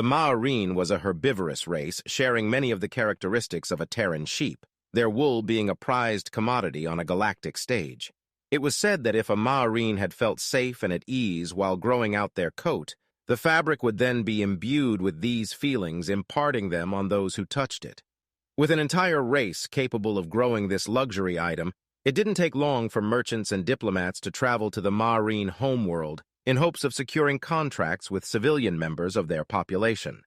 The Maureen was a herbivorous race, sharing many of the characteristics of a Terran sheep, their wool being a prized commodity on a galactic stage. It was said that if a Maureen had felt safe and at ease while growing out their coat, the fabric would then be imbued with these feelings, imparting them on those who touched it. With an entire race capable of growing this luxury item, it didn't take long for merchants and diplomats to travel to the Maureen homeworld in hopes of securing contracts with civilian members of their population.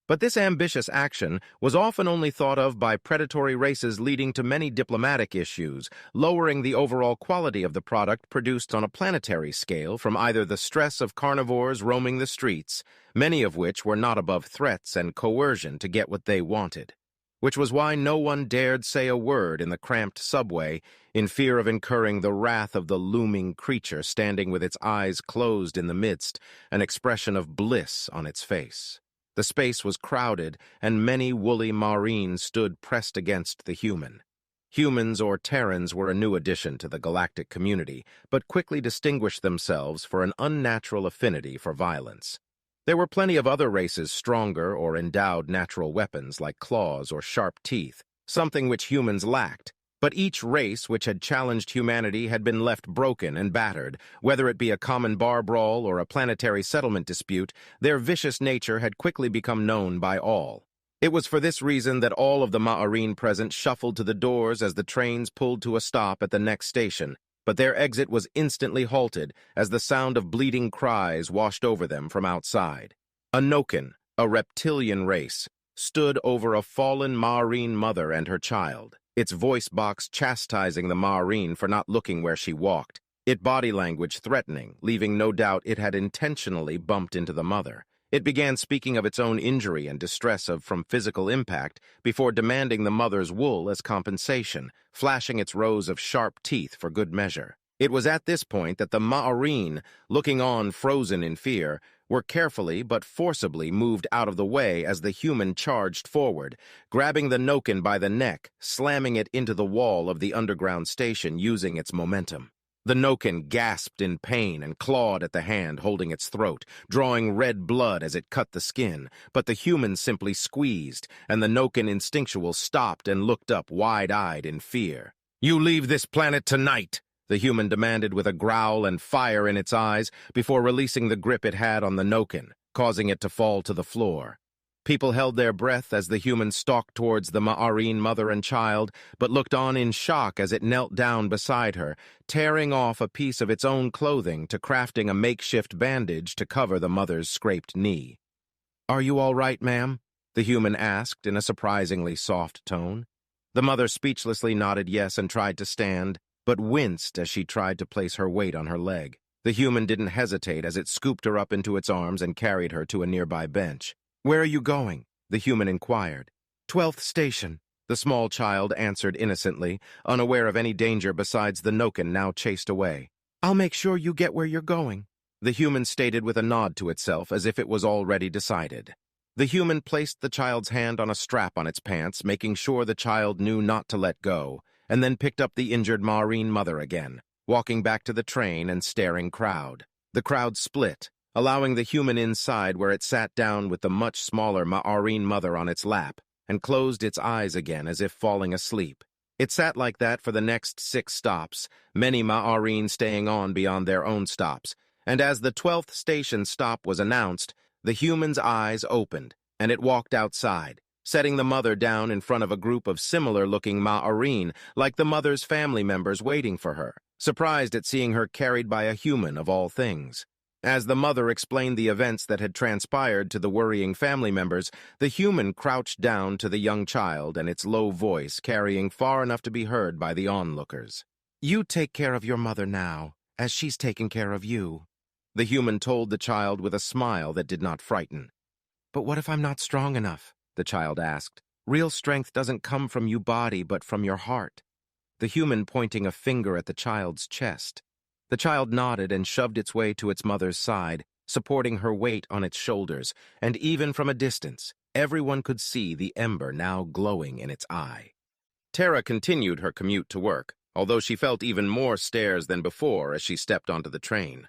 But this ambitious action was often only thought of by predatory races, leading to many diplomatic issues, lowering the overall quality of the product produced on a planetary scale from either the stress of carnivores roaming the streets, many of which were not above threats and coercion to get what they wanted, which was why no one dared say a word in the cramped subway in fear of incurring the wrath of the looming creature standing with its eyes closed in the midst, an expression of bliss on its face. The space was crowded, and many woolly Maureen stood pressed against the human. Humans or Terrans were a new addition to the galactic community, but quickly distinguished themselves for an unnatural affinity for violence. There were plenty of other races stronger or endowed natural weapons like claws or sharp teeth, something which humans lacked. But each race which had challenged humanity had been left broken and battered. Whether it be a common bar brawl or a planetary settlement dispute, their vicious nature had quickly become known by all. It was for this reason that all of the Maureen present shuffled to the doors as the trains pulled to a stop at the next station, but their exit was instantly halted as the sound of bleating cries washed over them from outside. A Noken, a reptilian race, stood over a fallen Maureen mother and her child, its voice box chastising the Maureen for not looking where she walked, its body language threatening, leaving no doubt it had intentionally bumped into the mother. It began speaking of its own injury and distress from physical impact before demanding the mother's wool as compensation, flashing its rows of sharp teeth for good measure. It was at this point that the Maureen, looking on frozen in fear, were carefully but forcibly moved out of the way as the human charged forward, grabbing the Noken by the neck, slamming it into the wall of the underground station using its momentum. The Noken gasped in pain and clawed at the hand holding its throat, drawing red blood as it cut the skin, but the human simply squeezed, and the Noken instinctual stopped and looked up wide-eyed in fear. "You leave this planet tonight!" the human demanded with a growl and fire in its eyes before releasing the grip it had on the Noken, causing it to fall to the floor. People held their breath as the human stalked towards the Maureen mother and child, but looked on in shock as it knelt down beside her, tearing off a piece of its own clothing to crafting a makeshift bandage to cover the mother's scraped knee. "Are you all right, ma'am?" the human asked in a surprisingly soft tone. The mother speechlessly nodded yes and tried to stand, but winced as she tried to place her weight on her leg. The human didn't hesitate as it scooped her up into its arms and carried her to a nearby bench. "Where are you going?" the human inquired. "12th station," the small child answered innocently, unaware of any danger besides the Noken now chased away. "I'll make sure you get where you're going," the human stated with a nod to itself as if it was already decided. The human placed the child's hand on a strap on its pants, making sure the child knew not to let go, and then picked up the injured Maureen mother again, walking back to the train and staring crowd. The crowd split, allowing the human inside where it sat down with the much smaller Maureen mother on its lap, and closed its eyes again as if falling asleep. It sat like that for the next 6 stops, many Maureen staying on beyond their own stops, and as the 12th station stop was announced, the human's eyes opened, and it walked outside, setting the mother down in front of a group of similar-looking Maureen, like the mother's family members waiting for her, surprised at seeing her carried by a human of all things. As the mother explained the events that had transpired to the worrying family members, the human crouched down to the young child and its low voice carrying far enough to be heard by the onlookers. "You take care of your mother now, as she's taken care of you," the human told the child with a smile that did not frighten. "But what if I'm not strong enough?" the child asked. "Real strength doesn't come from your body, but from your heart," the human pointing a finger at the child's chest. The child nodded and shoved its way to its mother's side, supporting her weight on its shoulders, and even from a distance, everyone could see the ember now glowing in its eye. Terra continued her commute to work, although she felt even more stares than before as she stepped onto the train.